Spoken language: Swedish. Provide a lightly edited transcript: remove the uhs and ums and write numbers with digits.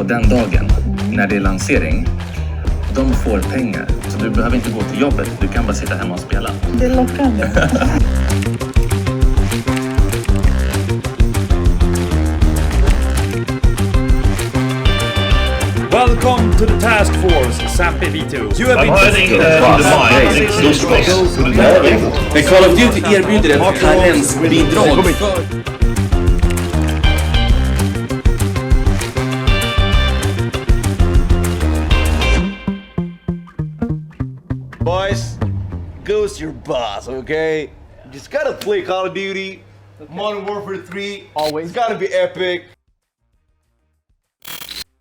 på den dagen när det är lansering, de får pengar. Så du behöver inte gå till jobbet, du kan bara sitta hemma och spela. Det är lockande. Welcome to the task force, Sampe V2. You have been Men Call of Duty erbjuder ett karensbidrag för... Boys, Ghost your boss, okay? You just gotta play Call of Duty, Modern Warfare 3, always. It's gotta be epic.